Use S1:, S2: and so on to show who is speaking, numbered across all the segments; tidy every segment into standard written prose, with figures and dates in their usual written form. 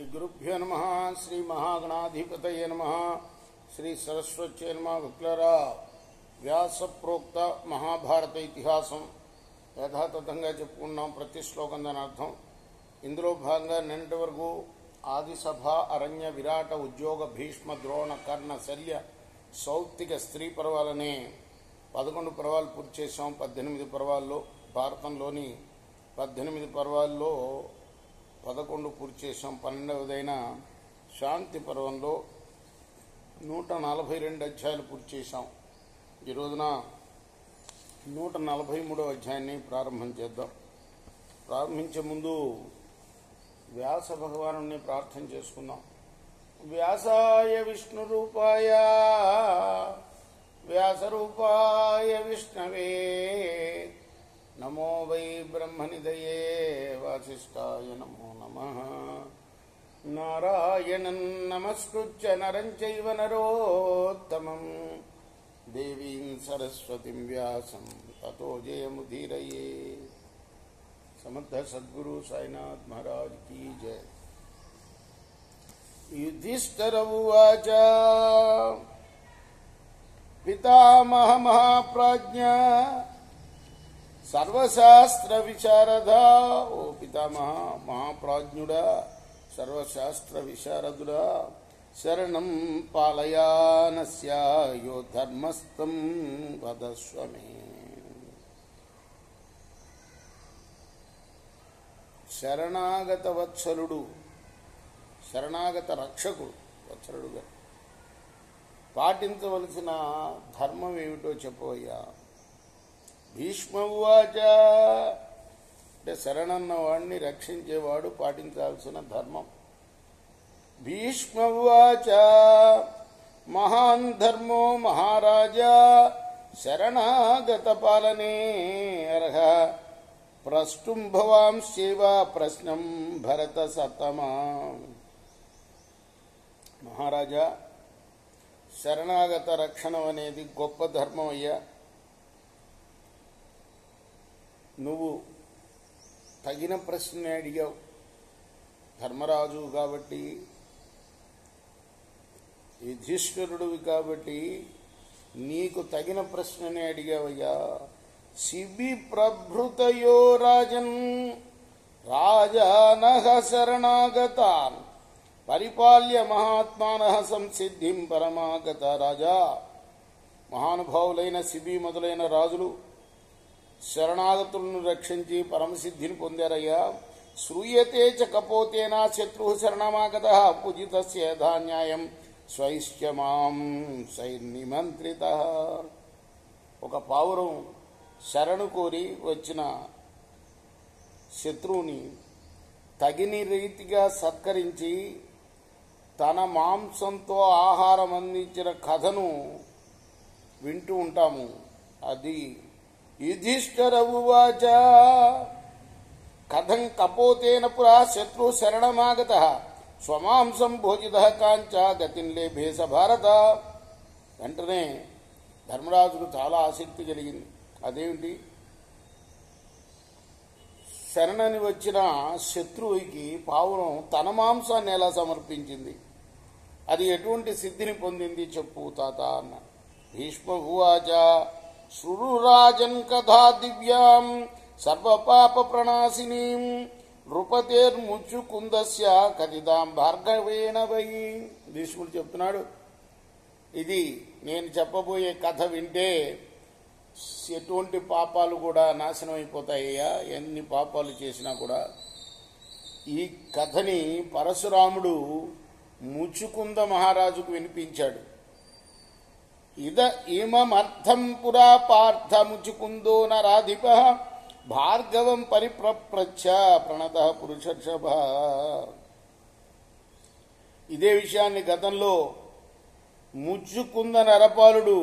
S1: श्रीगुरुभ्यो नमः। श्री महागणाधिपतये नमः। श्री सरस्वत्यै नमः. విప్లరా వ్యాస ప్రోక్త మహాభారత ఇతిహాసం యథాతథంగా చెప్పుకున్నాం. ప్రతి శ్లోకం దాని అర్థం. ఇందులో భాగంగా నిన్నటి వరకు ఆదిసభ, అరణ్య, విరాట, ఉద్యోగ, భీష్మ, ద్రోణ, కర్ణ, శల్య, సౌత్తిక స్త్రీ పర్వాలనే 11 పర్వాలు పూర్తి చేశాం. 18 పర్వాల్లో భారతంలోని 18 పర్వాల్లో 11 పూర్తి చేశాం. 12వదైన శాంతి పర్వంలో 142 అధ్యాయాలు పూర్తి చేశాం. ఈ రోజున 143వ అధ్యాయాన్ని ప్రారంభం చేద్దాం. ప్రారంభించే ముందు వ్యాస భగవాను ప్రార్థన చేసుకుందాం. వ్యాసాయ విష్ణు రూపాయ వ్యాసరూపాయ విష్ణవే నమో వై బ్రహ్మనిధయే వాసిష్ఠాయ నమో నమః. నారాయణం నమస్కృత్య నరం చైవ నరోత్తమం దేవీం సరస్వతిం వ్యాసం తతో జయముదీరయే. సమర్థ సద్గురు సాయినాథ్ మహారాజ్ కీ జయ. యుధిష్ఠిర ఉవాచ పితామహ మహాప్రాజ్ఞ సర్వశాస్త్ర విశారద. ఓ పితామహ మహాప్రాజ్ఞుడా, సర్వశాస్త్ర విశారదుడా, శరణం పాలయానస్య యో ధర్మస్థం వదస్వమే. శరణాగత వత్సలుడు, శరణాగత రక్షకుడు వత్సలుడుగా పాటించవలసిన ధర్మం ఏమిటో చెప్పవయ్యా. భీష్మ ఉవాచ, అంటే శరణన్న వాడిని రక్షించేవాడు పాటించాల్సిన ధర్మం. భీష్మ ఉవాచ మహాన్ ధర్మో మహారాజా శరణాగత పాలనే అర్హ ప్రష్టుం భవాంశైవ ప్రశ్నం భరత సత్తమా. మహారాజా, శరణాగత రక్షణ అనేది గొప్ప ధర్మం అయ్యా. నువ్వు తగిన ప్రశ్న అడిగావు. ధర్మరాజు కాబట్టి, యుధిష్ఠిరుడివి కాబట్టి నీకు తగిన ప్రశ్ననే అడిగావయ్యా. శిబి ప్రభృతయో రాజన్ రాజానః శరణాగతాన్ పరిపాల్య మహాత్మానః సంసిద్ధిం పరమాగత. రాజా, మహానుభావులైన శిబి మొదలైన రాజులు శరణాగతులను రక్షించి పరమసిద్ధిని పొందారయ్యా. శ్రూయతే చ కపోతేన శత్రు శరణమాగత పూజితస్య ధాన్యాయం స్వైశ్చ మాం సైన్నిమంత్రిత. ఒక పావురం శరణు కోరి వచ్చిన శత్రువుని తగిన రీతిగా సత్కరించి తన మాంసంతో ఆహారం అందించిన కథను వింటూ ఉంటాము. అది యుధిష్ఠిర ఉవాచ కథం కపోతేన పురా శత్రు శరణమాగత స్వమాంసం భోజిత కాంచ గతిం లేభేస భారత. వెంటనే ధర్మరాజుకు చాలా ఆసక్తి కలిగింది. అదేమిటి, శరణని వచ్చిన శత్రువుకి పావురం తన మాంసాన్ని ఎలా సమర్పించింది, అది ఎటువంటి సిద్ధిని పొందింది చెప్పు తాత అన్న. భీష్మ ఉవాచ శృణు రాజన్ కథా దివ్యాం సర్వపాప ప్రణాశినీం నృపతేర్ముచ్చుకుందస్య కథితాం భార్గవేణ వై. భీష్ముడు చెప్తున్నాడు, ఇది నేను చెప్పబోయే కథ వింటే ఎటువంటి పాపాలు కూడా నాశనం అయిపోతాయ్యా. ఎన్ని పాపాలు చేసినా కూడా. ఈ కథని పరశురాముడు ముచ్చుకుంద మహారాజుకు వినిపించాడు. ఇమమర్థం పురా పార్థ ముచుకుందో నరాధిప భార్గవం పరిప్రప్రచ్ఛ ప్రణత పురుషర్షభ. ఇదే విషయాన్ని గతంలో ముచ్చుకుంద నరపాలుడు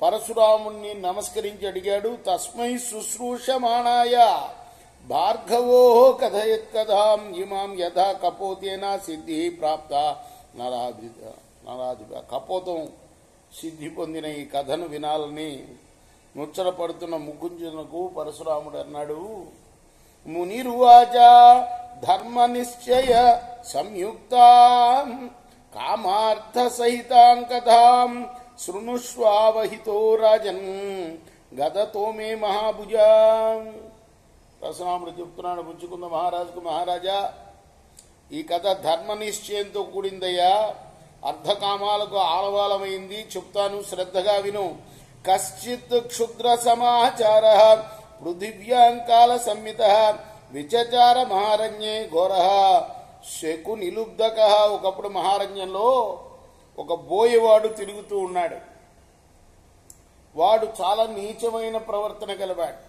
S1: పరశురాముణ్ణి నమస్కరించి అడిగాడు. తస్మై శుశ్రూషమాణాయ భార్గవో కథయత్కథాం ఇమాం యథా కపోతేన సిద్ధి ప్రాప్త నరాధిప. కపోతం సిద్ధి పొందిన ఈ కథను వినాలని ముచ్చటపడుతున్న ముకుంజునకు పరశురాముడు అన్నాడు, మునిరువాచ ధర్మనిశ్చయ సంయుక్తాం కామార్థ సహితాం కథాం శృణుష్వావహితో రాజన్ గదతో మే మహాభుజా. పరశురాముడు చెప్తున్నాడు పుచ్చుకుంద మహారాజుకు, మహారాజా ఈ కథ ధర్మ నిశ్చయంతో కూడిందయ్యా, అర్ధకామాలకు ఆలవాలమైంది, చెప్తాను శ్రద్ధగా విను. కశ్చిత్ క్షుద్ర సమాచార పృథివ్యాంకాల సంహిత విచచార మహారణ్యే ఘోర శకు నిలుబ్ధక. ఒకప్పుడు మహారణ్యంలో ఒక బోయవాడు తిరుగుతూ ఉన్నాడు. వాడు చాలా నీచమైన ప్రవర్తన గలవాడు.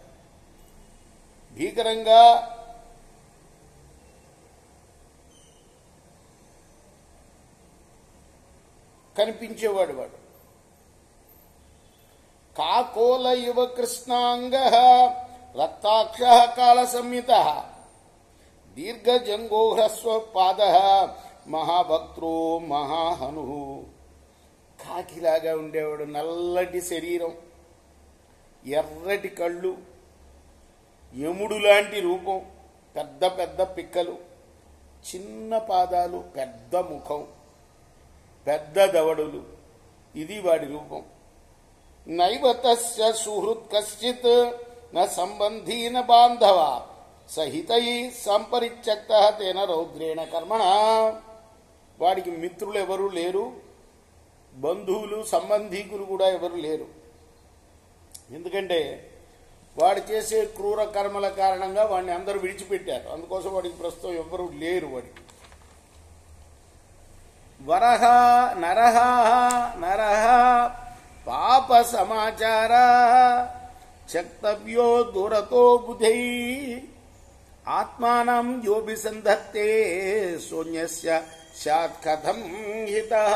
S1: భీకరంగా కనిపించేవాడు. వాడు కాకోల యువ కృష్ణాంగ రక్తాక్ష కాల సంహిత దీర్ఘజంగో హ్రస్వపాద మహాభక్త్రో మహాహను. కాకిలాగా ఉండేవాడు, నల్లటి శరీరం, ఎర్రటి కళ్ళు, యముడు లాంటి రూపం, పెద్ద పెద్ద పిక్కలు, చిన్న పాదాలు, పెద్ద ముఖం, పెద్ద దవడులు. ఇది వాడి రూపం. నైవ తస్య సుహృత్ కశ్చిత్ న సంబంధీ న బాంధవ సహితై సంపరిత్యక్త తేన రౌద్రేణ కర్మణ. వాడికి మిత్రులు ఎవరు లేరు, బంధువులు సంబంధీకులు కూడా ఎవరు లేరు. ఎందుకంటే వాడు చేసే క్రూర కర్మల కారణంగా వాడిని అందరూ విడిచిపెట్టారు. అందుకోసం వాడికి ప్రస్తుతం ఎవరు లేరు. వాడికి వరహ నరహ నరహ పాప సమాచార చక్తవ్యో దూరతో బుధై ఆత్మానం యోభిసంధత్తే శూన్యస్య స్యాత్ కథం హితః.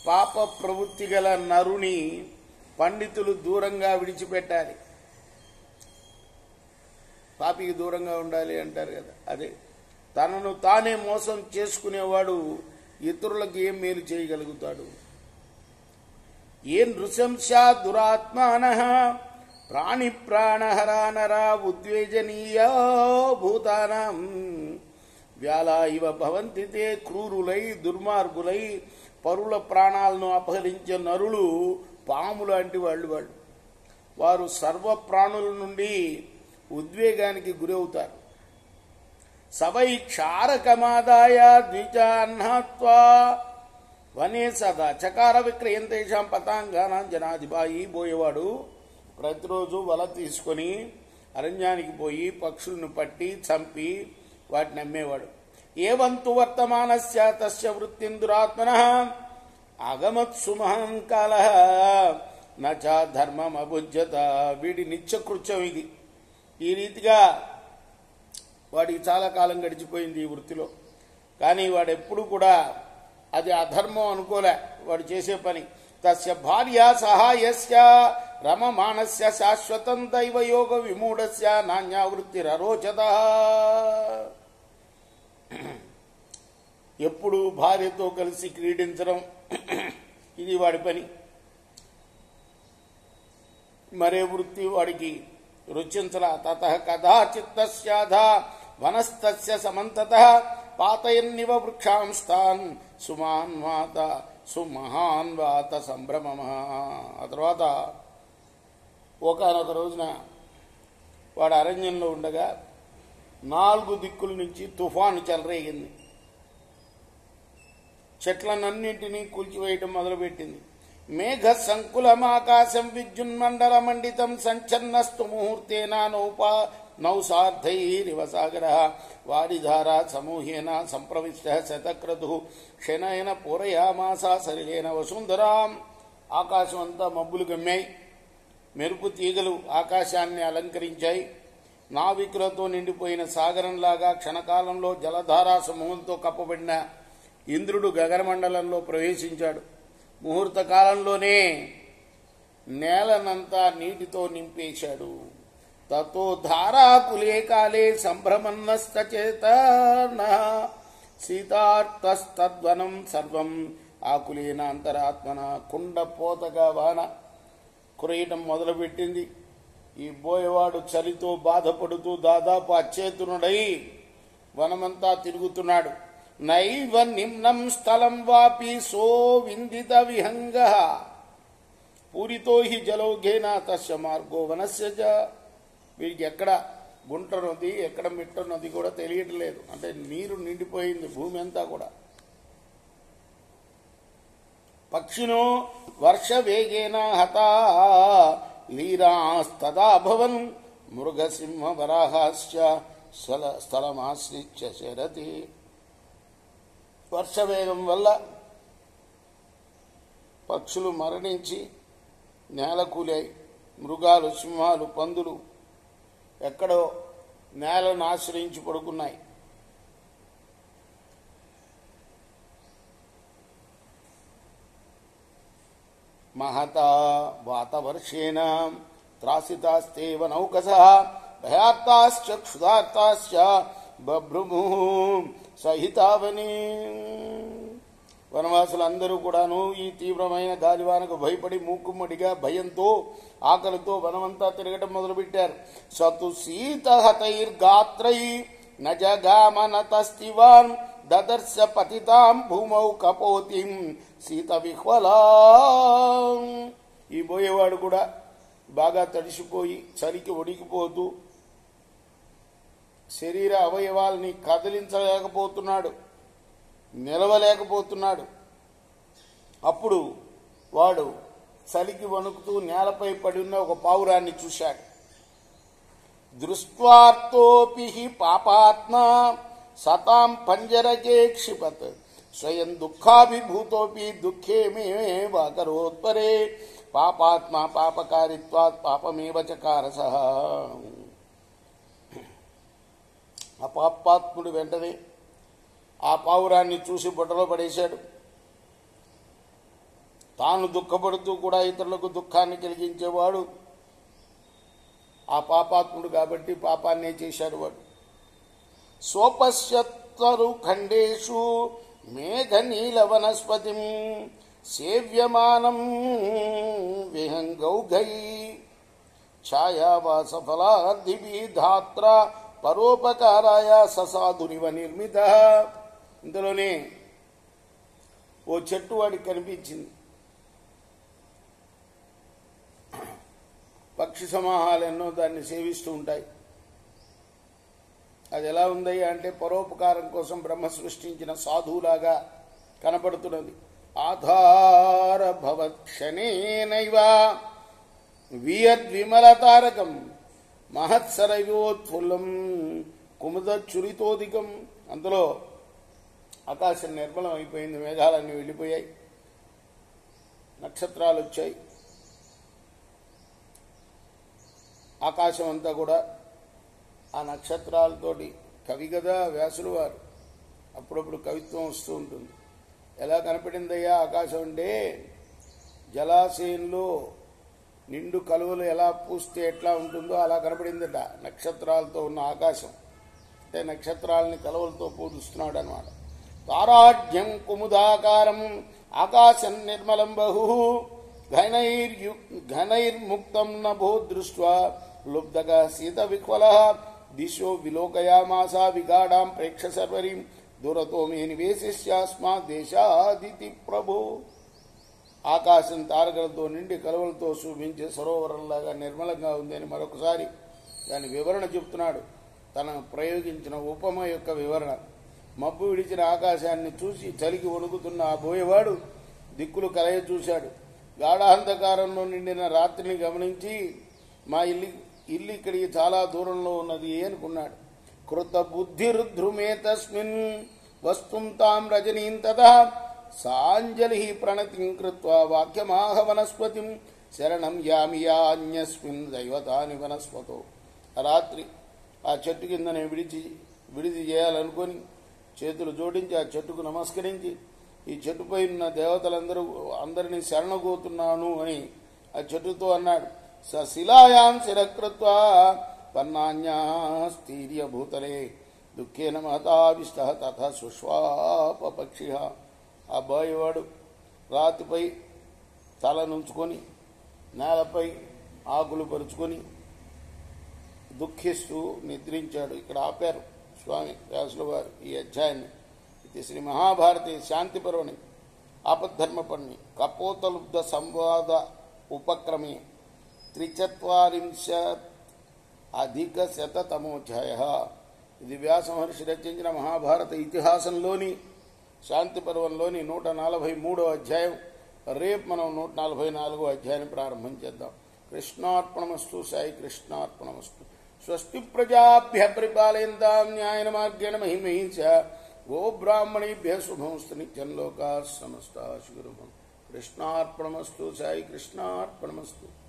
S1: పాప ప్రవృత్తి గల నరుని పండితులు దూరంగా విడిచిపెట్టాలి. పాపికి దూరంగా ఉండాలి అంటారు కదా, అదే. తనను తానే మోసం చేసుకునేవాడు ఇతరులకు ఏం మేలు చేయగలుగుతాడు? ఏ నృశంసా దురాత్మానః ప్రాణి ప్రాణహరానరా ఉద్వేజనీయ భూతానాం వ్యాలా ఇవ భవంతి తే. క్రూరులై దుర్మార్గులై పరుల ప్రాణాలను అపహరించే నరులు పాము లాంటి వాళ్ళు. వారు సర్వ ప్రాణుల నుండి ఉద్వేగానికి గురవుతారు. సవై క్షారకమాదాయ ద్విజాహ్నాత్వా వనే సదా చకార విక్రయం తేషాం పతాంగానాం జనాధిపాయి. పోయేవాడు ప్రతిరోజు వల తీసుకొని అరణ్యానికి పోయి పక్షులను పట్టి చంపి వాటిని అమ్మేవాడు. ఏవంతు వర్తమానస్య తస్య వృత్తిం దురాత్మనః ఆగమత్సు మహాన్ కాలః నచ ధర్మం అభుజ్యత. వీడి నిత్యకృత్యం ఇది. ఈ రీతిగా వాడికి చాలా కాలం గడిచిపోయింది ఈ వృత్తిలో. కానీ వాడెప్పుడు కూడా అది అధర్మం అనుకోలే వాడు చేసే పని. తస్య భార్య సహాయస్య రమమానస్య శాశ్వతం దైవయోగ విమూఢస్య నాణ్యా వృత్తిరరోచత. ఎప్పుడు భార్యతో కలిసి క్రీడించడం ఇది వాడి పని. మరే వృత్తి వాడికి రుచించలా. తతః కదాచిత్తస్యాధ వనస్తస్య సమంతతః పాతయన్నివ వృక్షాంస్తాన్ సుమాన్వాత సుమహాన్వాత సంభ్రమః. ఆ తర్వాత ఒకనొక రోజున వాడు అరణ్యంలో ఉండగా 4 దిక్కుల నుంచి తుఫాను చెలరేగింది. చెట్లనన్నింటినీ కూల్చివేయటం మొదలుపెట్టింది. మేఘ సంకులమాకాశం విద్యున్మండల మండితం సంచన్నస్తు ముహూర్తేన నౌసార్ధైరివ సాగర వారిధారా సమూహేన సంప్రవిష్ట శతక్రతు క్షణేన పూరయామాస సరిలేన వసుంధరాం. ఆకాశం అంతా మబ్బులు గమ్మాయి. మెరుపు తీగలు ఆకాశాన్ని అలంకరించాయి. నావికులతో నిండిపోయిన సాగరంలాగా క్షణకాలంలో జలధారా సమూహంతో కప్పబడిన ఇంద్రుడు గగనమండలంలో ప్రవేశించాడు. ముహూర్త కాలంలోనే నేలనంతా నీటితో నింపేశాడు. తతో ధారాకులే కాలే సంభ్రమన్నస్తచేతన సీతార్తస్తద్వనం సర్వం ఆకులేన అంతరాత్మన. కుండపోతగా వాన కురయటం మొదలుపెట్టింది. ఈ బోయవాడు చలితో బాధపడుతూ దాదాపు అచేతనుడై వనమంతా తిరుగుతున్నాడు. నైవ నిమ్నం స్థలం వాపి సో విందిత విహంగ పూరితో హి జలౌఘేన తస్య మార్గో వనస్య చ. వీడికి ఎక్కడ గుంట నది ఎక్కడ మిట్ట నది కూడా తెలియట్లేదు. అంటే నీరు నిండిపోయింది భూమి అంతా కూడా. పక్షినో వర్ష వేగేన హతా లీరాస్తదాభవన్ మృగసింహ వరాహాశ్చ స్థలమాశ్రిత్య శరతి. వర్షవేగం వల్ల పక్షులు మరణించి నేలకూలాయి. మృగాలు, సింహాలు, పందులు ఎక్కడో నేలను ఆశ్రయించి పడుకున్నాయి. మహతా వాతవర్షేణ త్రాసితాస్తేవ నౌకసః భయార్తాశ్చ క్షుధార్తాశ్చ బభ్రుము సహితావని. వనవాసులందరూ కూడాను ఈ తీవ్రమైన గాలివానకు భయపడి మూకుమ్మడిగా భయంతో ఆకలితో వనమంతా తిరగటం మొదలుపెట్టారు. సతు శీతహతైర్గాత్రై నజగామనతస్తివాన్ దదర్శ పతితాం భూమౌ కపోతిం సీత విహ్వలా. ఈ బోయేవాడు కూడా బాగా తడిసిపోయి చలికి వణికిపోతూ శరీర అవయవాల్ని కదిలించలేకపోతున్నాడు, నిలవలేకపోతున్నాడు. అప్పుడు వాడు చలికి వణుకుతూ నేలపై పడి ఉన్న ఒక పావురాన్ని చూశాడు. దృష్ట్వార్తోపి పాపాత్మ సతాం పంజరకే క్షిపత్ స్వయం దుఃఖాభిభూతోపి దుఃఖేమే వాకరోత్పరే పాపాత్మ పాపకారిత్వాత్ పాపమేవ చకారసః. ఆ పాపాత్ముడు వెంటనే ఆ పావురాన్ని చూసి బుట్టలో పడేశాడు. తాను దుఃఖపడుతూ కూడా ఇతరులకు దుఃఖాన్ని కలిగించేవాడు ఆ పాపాత్ముడు కాబట్టి పాపాన్నే చేశాడు వాడు. స్వపశ్యత్తరు ఖండేషు మేఘ నీల వనస్పతిం సేవ్యమానం విహంగౌఘై ఛాయావాస ఫలార్ధిభి ధాత్ర పరోపకారాయ ససాధునివ నిర్మిత. ఇందులోనే ఓ చెట్టు వాడికి కనిపించింది. పక్షి సమూహాలు ఎన్నో దాన్ని సేవిస్తూ ఉంటాయి. అది ఎలా ఉంది అంటే పరోపకారం కోసం బ్రహ్మ సృష్టించిన సాధువులాగా కనపడుతున్నది. ఆధార భవక్షణేనైవ వియద్విమలతారకం మహత్సరయోత్ఫుల్లం కుముదచురితోదికం. అందులో ఆకాశం నిర్మలం అయిపోయింది, మేఘాలన్నీ వెళ్ళిపోయాయి, నక్షత్రాలు వచ్చాయి. ఆకాశం అంతా కూడా ఆ నక్షత్రాలతోటి కవి కదా వ్యాసులు వారు, అప్పుడప్పుడు కవిత్వం వస్తూ ఉంటుంది. ఎలా కనపడిందయ్యా ఆకాశం అంటే, జలాశయంలో నిండు కలువలు ఎలా పూస్తే ఎట్లా ఉంటుందో అలా కనపడిందట నక్షత్రాలతో ఉన్న ఆకాశం. అంటే నక్షత్రాలని కలువలతో పూజిస్తున్నాడు అన్నమాట. తారాఢ్యం కుముదాకారం ఆకాశం నిర్మలం బహు ఘనైర్ముక్తం నభో దృష్ట్వా లుబ్ధగా సీత విహ్వల దిశో విలోకయామాస విగాఢాం ప్రేక్ష సర్వరీం దూరతో మే నివేశిష్యాస్మా దేశాదితి ప్రభో. ఆకాశం తారకలతో నిండి కలువలతో శోభించే సరోవరంలాగా నిర్మలంగా ఉంది అని మరొకసారి దాని వివరణ చెప్తున్నాడు. తనను ప్రయోగించిన ఉపమ యొక్క వివరణ. మబ్బు విడిచిన ఆకాశాన్ని చూసి చలికి వణుకుతున్న ఆ బోయేవాడు దిక్కులు కలయ చూశాడు. గాఢాంధకారంలో నిండిన రాత్రిని గమనించి మా ఇల్లు ఇక్కడికి చాలా దూరంలో ఉన్నది అనుకున్నాడు. కృత బుద్ధిరుద్రుమే తస్మిన్ వస్తుం తాం రజనీం తదా సాంజలి ప్రణతిం కృత్వా వాక్యమాహ వనస్పతిం శరణం యామియాన్యస్మిన్ దైవతాని వనస్పతో. రాత్రి ఆ చెట్టు కిందనే విడిది చేయాలనుకొని చేతులు జోడించి ఆ చెట్టుకు నమస్కరించి ఈ చెట్టుపై ఉన్న అందరినీ శరణగోతున్నాను అని ఆ చెట్టుతో అన్నాడు. శిలాయాం శిరకృత్వా పన్నాన్యాస్తీర్య భూతలే దుఃఖేన మహతావిష్ట తథా సుష్వాప పక్షి. ఆ బోయేవాడు రాతిపై తల నుంచుకొని నేలపై ఆకులు పరుచుకొని దుఃఖిస్తూ నిద్రించాడు. ఇక్కడ ఆపారు స్వామి వ్యాసుల వారు ఈ అధ్యాయాన్ని. ఇది శ్రీ మహాభారతి శాంతి పర్వణి ఆపద్ధర్మపర్ణి కపోతలుబ్ధ సంవాద ఉపక్రమే 43 ఇది వ్యాస మహర్షి రచించిన మహాభారత ఇతిహాసంలోని శాంతి పర్వంలోని 143వ అధ్యాయం. రేపు మనం 144వ అధ్యాయాన్ని ప్రారంభం చేద్దాం. కృష్ణార్పణమస్తు. సాయి కృష్ణార్పణమస్తు. స్వస్తి ప్రజాభ్య పరిపాలయంతాం న్యాయేన మార్గేణ మహిమహీంస గోబ్రాహ్మణేభ్య శుభమస్తు. నిత్యం లోకాః సమస్తాః సుఖినో భవంతు. కృష్ణార్పణమస్తు. సాయి కృష్ణార్పణమస్తు.